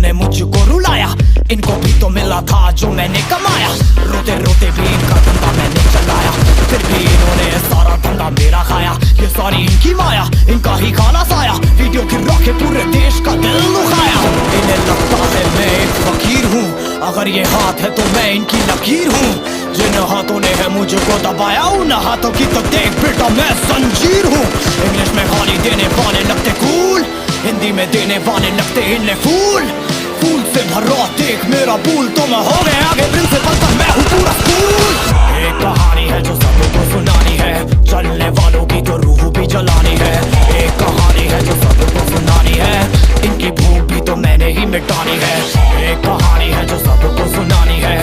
ने मुझको रुलाया, इनको भी तो मिला था जो मैंने कमाया। रोते रोते भी इनका धंधा मैंने चलाया, फिर भी इन्होंने सारा धंधा मेरा खाया। ये सारी इनकी माया, इनका ही खाना साया, वीडियो गिरा के पूरे देश का दिल दुखाया। इन्हें लगता है मैं एक फकीर हूँ, अगर ये हाथ है तो मैं इनकी लकीर हूँ। जिन हाथों ने है मुझको दबाया, उन हाथों की तो देख बेटा मैं जंजीर हूँ। इंग्लिश में गाली देने वाले लगते कूल, हिंदी में देने वाले लगते इन्हें फूल। फूल से भरा देख मेरा पूल, तो मैं हो गया आगे प्रिंसिपल का, मैं हूँ पूरा स्कूल। एक कहानी है जो सबको सुनानी है, चलने वालों की तो रूह भी जलानी है। एक कहानी है जो सबको सुनानी है, इनकी भूख भी तो मैंने ही मिटानी है। एक कहानी है जो सबको सुनानी है।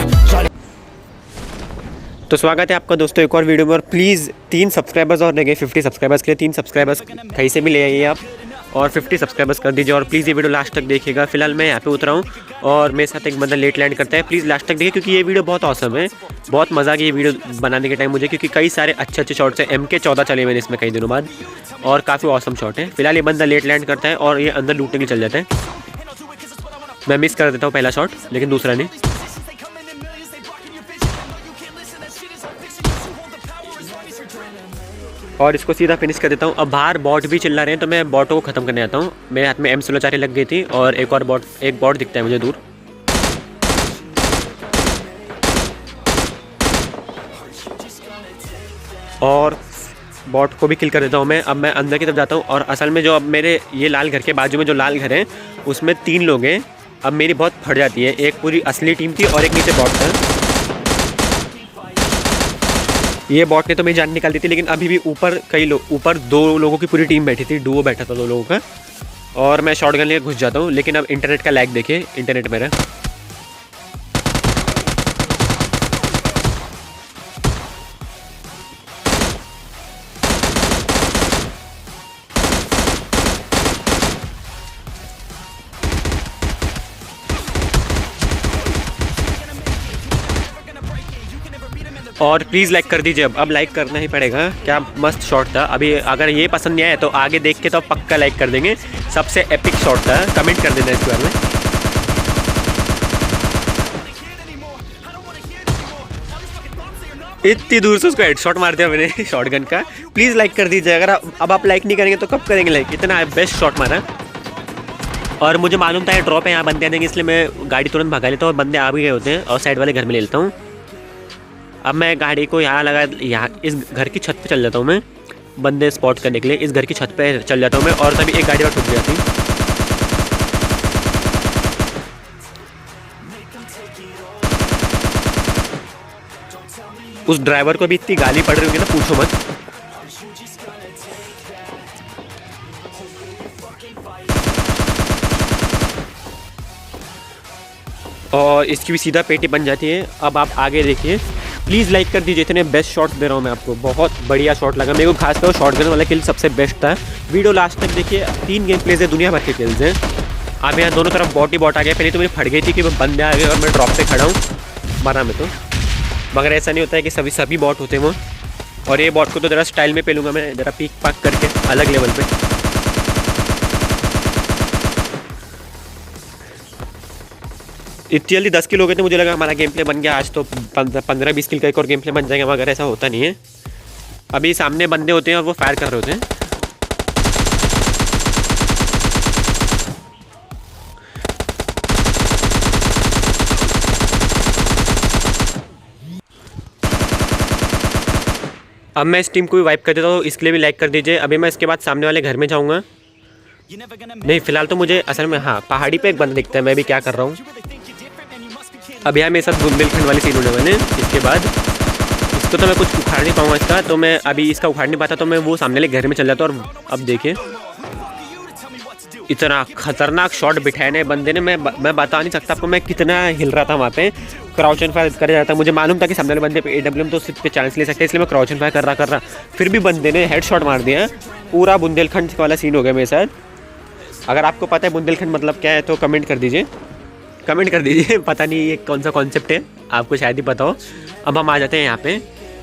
तो स्वागत है आपका दोस्तों एक और वीडियो में। और प्लीज़ 3 सब्सक्राइबर्स और रह गए 50 सब्सक्राइबर्स के लिए। 3 सब्सक्राइबर्स कहीं से भी ले आइए आप और 50 सब्सक्राइबर्स कर दीजिए। और प्लीज़ ये वीडियो लास्ट तक देखिएगा। फिलहाल मैं यहाँ पे उतरा हूँ और मेरे साथ एक बंदा लेट लैंड करता है। प्लीज़ लास्ट तक देखिए क्योंकि ये वीडियो बहुत औसम है, बहुत मज़ा आ गया ये वीडियो बनाने के टाइम मुझे, क्योंकि कई सारे अच्छे शॉट्स हैं। MK14 चले मैंने इसमें कई दिनों बाद और काफ़ी औसम शॉट है। फिलहाल ये बंदा लेट लैंड करता है और ये अंदर लूटने के चल जाता है। मैं मिस कर देता हूँ पहला शॉट, लेकिन दूसरा नहीं। और इसको सीधा फिनिश कर देता हूँ। अब बाहर बॉट भी चिल्ला रहे हैं तो मैं बॉटों को ख़त्म करने आता हूँ। मेरे हाथ में M16 लग गई थी और एक बॉट दिखता है मुझे दूर। और बॉट को भी किल कर देता हूँ मैं। अब मैं अंदर की तरफ जाता हूँ और असल में जो अब मेरे ये लाल घर के बाजू में जो लाल घर है उसमें 3 लोग हैं। अब मेरी बहुत फट जाती है, एक पूरी असली टीम थी और एक नीचे बॉट था। ये बॉट ने तो मेरी जान निकाल दी थी, लेकिन अभी भी ऊपर 2 लोगों की पूरी टीम बैठी थी। डुओ बैठा था 2 लोगों का। और मैं शॉटगन लेकर घुस जाता हूँ, लेकिन अब इंटरनेट का लैग देखिए। इंटरनेट मेरा और प्लीज़ लाइक कर दीजिए। अब लाइक करना ही पड़ेगा। क्या मस्त शॉट था। अभी अगर ये पसंद नहीं आया तो आगे देख के तो पक्का लाइक कर देंगे। सबसे एपिक शॉट था। कमेंट कर देना इसके बारे में। इतनी दूर से उसको हेडशॉट मार दिया मैंने शॉटगन का। प्लीज़ लाइक कर दीजिए। अगर अब आप लाइक नहीं करेंगे तो कब करेंगे लाइक? इतना बेस्ट शॉट मारा। और मुझे मालूम था ये ड्रॉप है, यहाँ बंदे आ जाएंगे, इसलिए मैं गाड़ी तुरंत भगा लेता हूँ और बंदे आ भी गए होते हैं और साइड वाले घर में ले लेता हूँ। अब मैं गाड़ी को यहाँ इस घर की छत पे चल जाता हूँ मैं, बंदे स्पॉट करने के लिए। इस घर की छत पे चल जाता हूँ मैं और तभी एक गाड़ी और ठुक जाती। उस ड्राइवर को भी इतनी गाली पड़ रही होगी ना, पूछो मत। और इसकी भी सीधा पेटी बन जाती है। अब आप आगे देखिए। प्लीज़ लाइक कर दीजिए। इतने बेस्ट शॉट्स दे रहा हूँ मैं आपको, बहुत बढ़िया शॉट लगा मेरे को। खासकर शॉटगन वाला किल सबसे बेस्ट था। वीडियो लास्ट तक देखिए। 3 गेम प्लेज है, दुनिया भर के किल्स हैं। अब यहाँ दोनों तरफ बॉट ही बॉट आ गया। पहले तो मेरी फट गई थी कि मैं बंदे आ गए और मैं ड्रॉप पे खड़ा हूँ मरा में तो, मगर ऐसा नहीं होता है कि सभी बॉट होते हैं वो। और ये बॉट को तो ज़रा स्टाइल में पेलूँगा मैं, ज़रा पीक पाक करके अलग लेवल पर। इतनी जल्दी 10 किल हो गए थे, मुझे लगा हमारा गेम प्ले बन गया। आज तो 15-20 किल का एक और गेम प्ले बन जाएगा, मगर ऐसा होता नहीं है। अभी सामने बंदे होते हैं और वो फायर कर रहे होते हैं। अब मैं इस टीम को भी वाइप कर देता हूँ, इसके लिए भी लाइक कर दीजिए। अभी मैं इसके बाद सामने वाले घर में जाऊँगा। नहीं, फिलहाल तो मुझे असल में पहाड़ी पे एक बंदा दिखता है। मैं भी क्या कर रहा हूँ, अब यहाँ मेरे साथ बुंदेलखंड वाली सीन होने वाले। इसके बाद इसको तो मैं कुछ उखाड़ नहीं पाऊँगा इसका, तो मैं अभी इसका उखाड़ नहीं पाता तो मैं वो सामने वाले घर में चल जाता। और अब देखिए इतना खतरनाक शॉट बिठाया ना बंदे ने, मैं बता नहीं सकता आपको मैं कितना हिल रहा था वहाँ पे। क्राउच एंड फायर कर जाता। मुझे मालूम था कि सामने वाले बंदे पे AWM तो सिर्फ पे चांस ले सकते हैं, इसलिए मैं क्राउच एंड फायर कर रहा। फिर भी बंदे ने हेड शॉट मार दिया। पूरा बुंदेलखंड वाला सीन हो गया मेरे साथ। अगर आपको पता है बुंदेलखंड मतलब क्या है तो कमेंट कर दीजिए। पता नहीं ये कौन सा कॉन्सेप्ट है, आपको शायद ही पता हो। अब हम आ जाते हैं यहाँ पे।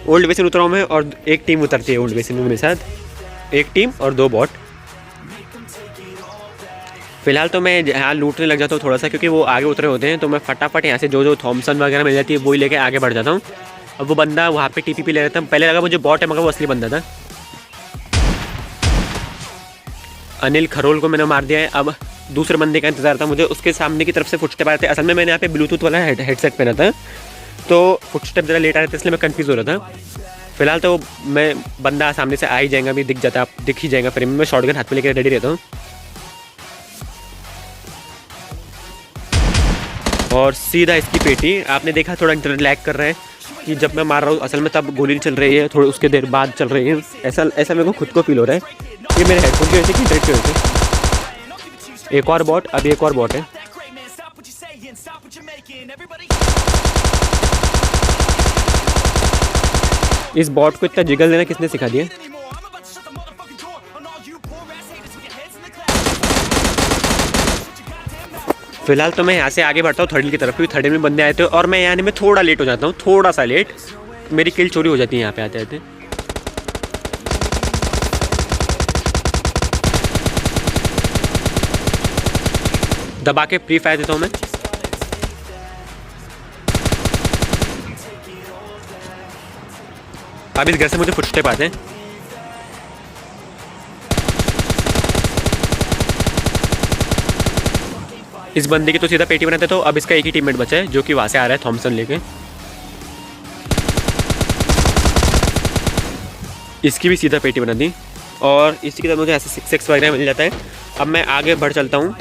ओल्ड बेसिन उतरा हूँ मैं और एक टीम उतरती है ओल्ड बेसिन में मेरे साथ। एक टीम और 2 बॉट। फिलहाल तो मैं यहाँ लूटने लग जाता हूँ थोड़ा सा, क्योंकि वो आगे उतरे होते हैं, तो मैं फटाफट यहाँ से जो थॉमसन वगैरह मिल जाती है वही लेके आगे बढ़ जाता हूँ। अब वो बंदा वहाँ पे टीपीपी ले रहा था, पहले लगा मुझे बॉट है मगर वो असली बंदा था। अनिल खरोल को मैंने मार दिया है। अब दूसरे बंदे का इंतजार था मुझे, उसके सामने की तरफ से फुटस्टेप आ रहे थे। असल में मैंने यहाँ पे ब्लूटूथ वाला हेडसेट पहना था, तो फुटस्टेप ज़रा लेट आ रहे थे, इसलिए मैं कंफ्यूज हो रहा था। फिलहाल तो मैं बंदा सामने से आ ही जाएगा, अभी दिख जाता, आप दिख ही जाएगा फ्रेम में। मैं शॉटगन हाथ में लेकर रेडी रहता हूँ। और सीधा इसकी पेटी। आपने देखा थोड़ा इंटरनेट लैग कर रहा है कि जब मैं मार रहा हूँ असल में तब गोली चल रही है, थोड़ी उसके देर बाद चल रही है। ऐसा मेरे को खुद को फील हो रहा है। ये मेरे हेडफोन की वजह से कि इंटरनेट की वजह से। एक और बॉट, अभी एक और बॉट है। इस बॉट को इतना जिगल देना किसने सिखा दिया? फिलहाल तो मैं यहाँ से आगे बढ़ता हूँ थर्ड की तरफ, क्योंकि थर्ड में बंदे आए थे और मैं यहाँ आने में थोड़ा लेट हो जाता हूँ, थोड़ा सा लेट। मेरी किल चोरी हो जाती है यहाँ पे आते आते। दबा के फ्री फायर देता हूँ मैं। अब इस घर से मुझे फुटस्टेप आते हैं। इस बंदे की तो सीधा पेटी बनाते, तो अब इसका एक ही टीममेट बचा है जो कि वहाँ से आ रहा है थॉमसन लेके। इसकी भी सीधा पेटी बना दी और इसी की तरफ मुझे ऐसे 6x वगैरह मिल जाता है। अब मैं आगे बढ़ चलता हूँ।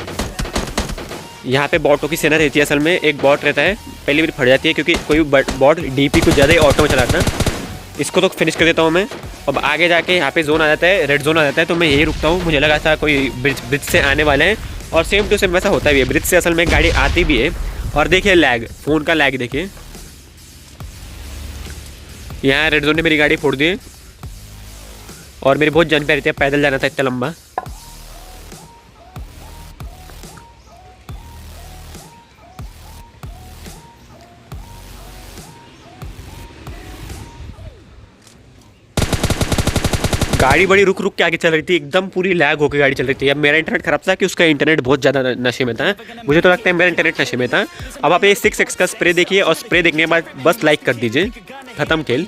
यहाँ पे बॉटों की सेना रहती है। असल में एक बॉट रहता है, पहली बार फट जाती है क्योंकि कोई बॉट डीपी कुछ ज़्यादा ही ऑटो में चलाता है। इसको तो फिनिश कर देता हूँ मैं। अब आगे जाके यहाँ पे जोन आ जाता है, रेड जोन आ जाता है, तो मैं यही रुकता हूँ। मुझे लगा था कोई ब्रिज से आने वाले हैं और सेम टू सेम वैसा होता भी है। ब्रिज से असल में गाड़ी आती भी है। और देखिए लैग, फ़ोन का लैग देखिए। यहाँ रेड जोन ने मेरी गाड़ी फोड़ दी और मेरी बहुत जान प्यारी थी। पैदल जाना था इतना लंबा। गाड़ी बड़ी रुक रुक के आगे चल रही थी, एकदम पूरी लैग होकर गाड़ी चल रही थी। अब मेरा इंटरनेट खराब था कि उसका इंटरनेट बहुत ज़्यादा नशे में था। मुझे तो लगता है मेरा इंटरनेट नशे में था। अब आप ये 6x का स्प्रे देखिए और स्प्रे देखने के बाद बस लाइक कर दीजिए। खत्म खेल।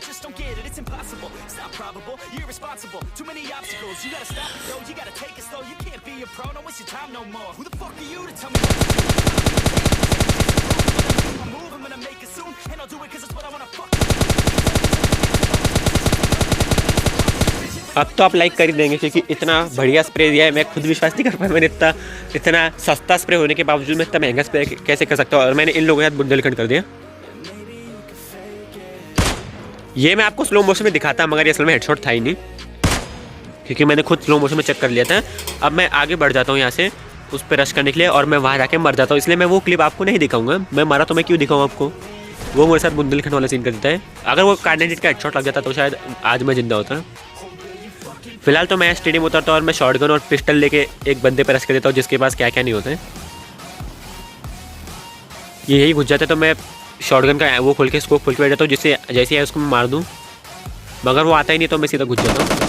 अब तो आप लाइक कर ही देंगे क्योंकि इतना बढ़िया स्प्रे दिया है। मैं खुद विश्वास नहीं कर पाया मैंने इतना सस्ता स्प्रे होने के बावजूद मैं इतना महंगा स्प्रे कैसे कर सकता हूँ। और मैंने इन लोगों के साथ बुंदेलखंड कर दिया। ये मैं आपको स्लो मोशन में दिखाता मगर ये असल में हेडशॉट था ही नहीं, क्योंकि मैंने खुद स्लो मोशन में चेक कर लिया था। अब मैं आगे बढ़ जाता हूँ यहाँ से उस पर रश करने के लिए और मैं वहाँ जाके मर जाता हूँ। इसलिए मैं वो क्लिप आपको नहीं दिखाऊंगा। मैं मरा तो मैं क्यों दिखाऊँ आपको। वो मेरे साथ बुंदेलखंड वाला सीन कर देता है। अगर वो कार्नेट का हेडशॉट लग जाता तो शायद आज मैं जिंदा होता। फिलहाल तो मैं स्टेडियम उतरता हूँ और मैं शॉटगन और पिस्टल लेके एक बंदे पर रश कर देता हूँ जिसके पास क्या क्या नहीं होता है। ये यही घुस जाता है तो मैं शॉटगन का वो खोल के स्कोप खोल के बैठ जाता हूँ, जिससे जैसे ही उसको मैं मार दूँ। मगर वो आता ही नहीं तो मैं सीधा घुस जाता हूँ।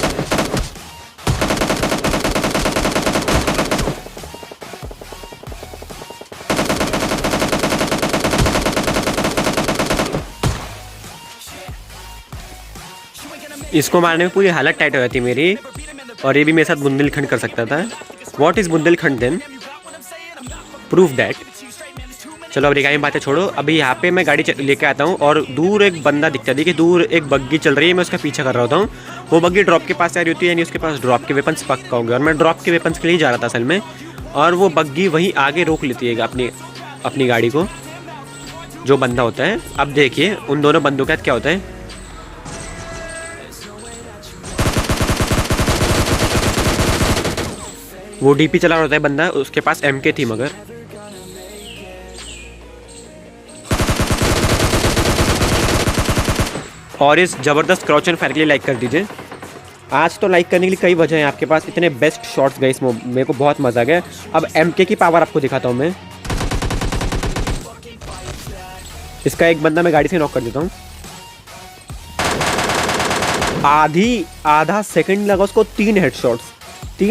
इसको मारने में पूरी हालत टाइट हो जाती है मेरी। और ये भी मेरे साथ बुंदेलखंड कर सकता था। What is Bundelkhand then, proof that. चलो अब रिगाई बातें छोड़ो। अभी यहाँ पे मैं गाड़ी लेके आता हूँ और दूर एक बंदा दिखता है। देखिए दूर एक बग्गी चल रही है, मैं उसका पीछा कर रहा होता हूँ। वो बग्गी ड्रॉप के पास आ रही होती है, यानी उसके पास ड्रॉप के वेपन्स पक्का होंगे। और मैं ड्रॉप के वेपन्स के लिए जा रहा था असल में। और वो बग्गी वहीं आगे रोक लेती है अपनी गाड़ी को, जो बंदा होता है। अब देखिए उन दोनों बंदों के साथ क्या होता है। वो डीपी चला रहा होता है बंदा, उसके पास MK थी मगर। और इस ज़बरदस्त क्रॉच एंड फायर के लिए लाइक कर दीजिए। आज तो लाइक करने के लिए कई वजह हैं आपके पास। इतने बेस्ट शॉट्स गए इसमें, मेरे को बहुत मज़ा आ गया। अब MK की पावर आपको दिखाता हूँ मैं। इसका एक बंदा मैं गाड़ी से नॉक कर देता हूँ। आधा सेकंड लगा उसको। 3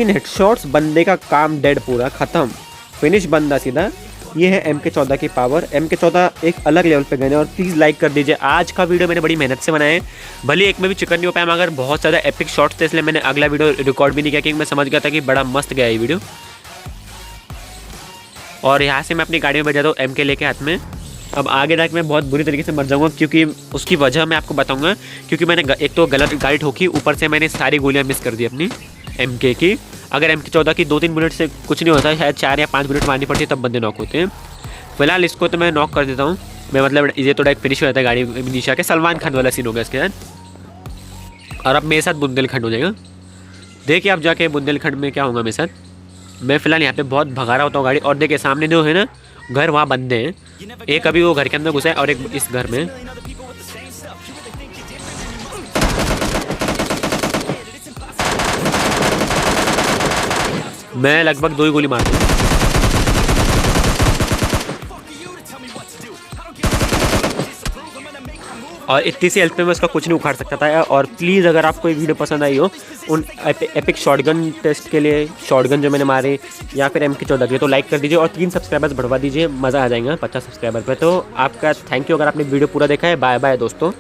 हेडशॉट्स, बंदे का काम डेड, पूरा ख़त्म। फिनिश बंदा सीधा। ये है MK14 की पावर। MK14 एक अलग लेवल पे गए हैं और प्लीज़ लाइक कर दीजिए। आज का वीडियो मैंने बड़ी मेहनत से बनाया है, भले एक में भी चिकन नहीं हो पाया मगर बहुत ज़्यादा एपिक शॉट्स थे, इसलिए मैंने अगला वीडियो रिकॉर्ड भी नहीं किया क्योंकि मैं समझ गया था कि बड़ा मस्त गया ये वीडियो। और यहाँ से मैं अपनी गाड़ी में बजा दूँ MK लेके हाथ में। अब आगे जाके मैं बहुत बुरी तरीके से मर जाऊँगा क्योंकि उसकी वजह मैं आपको बताऊँगा। क्योंकि मैंने एक तो गलत गाड़ी ठोकी, ऊपर से मैंने सारी गोलियाँ मिस कर दी अपनी MK की। अगर MK14 की 2-3 बुलेट से कुछ नहीं होता, शायद 4 या 5 बुलेट मारनी पड़ती तब बंदे नॉक होते हैं। फिलहाल इसको तो मैं नॉक कर देता हूँ मैं, मतलब ये तो डायरेक्ट फिनिश हो जाता है गाड़ी नीचा के। सलमान खान वाला सीन हो गया इसके साथ। और अब मेरे साथ बुंदेलखंड हो जाएगा। देखिए आप जाके बुंदेलखंड में क्या होगा मेरे साथ। मैं फिलहाल यहाँ पे बहुत भगा रहा होता हूँ गाड़ी, और देखिए सामने जो है ना घर, वहाँ बंदे हैं। एक अभी वो घर के अंदर घुसा है और एक इस घर में। मैं लगभग 2 ही गोली मार दूँ और इतनी सी हेल्प में मैं उसका कुछ नहीं उखाड़ सकता था। और प्लीज़ अगर आपको ये वीडियो पसंद आई हो उन एपिक शॉटगन टेस्ट के लिए, शॉटगन जो मैंने मारे या फिर MK14 के लिए, तो लाइक कर दीजिए और 3 सब्सक्राइबर्स बढ़वा दीजिए। मज़ा आ जाएगा 50 सब्सक्राइबर पे। तो आपका थैंक यू अगर आपने वीडियो पूरा देखा है। बाय बाय दोस्तों।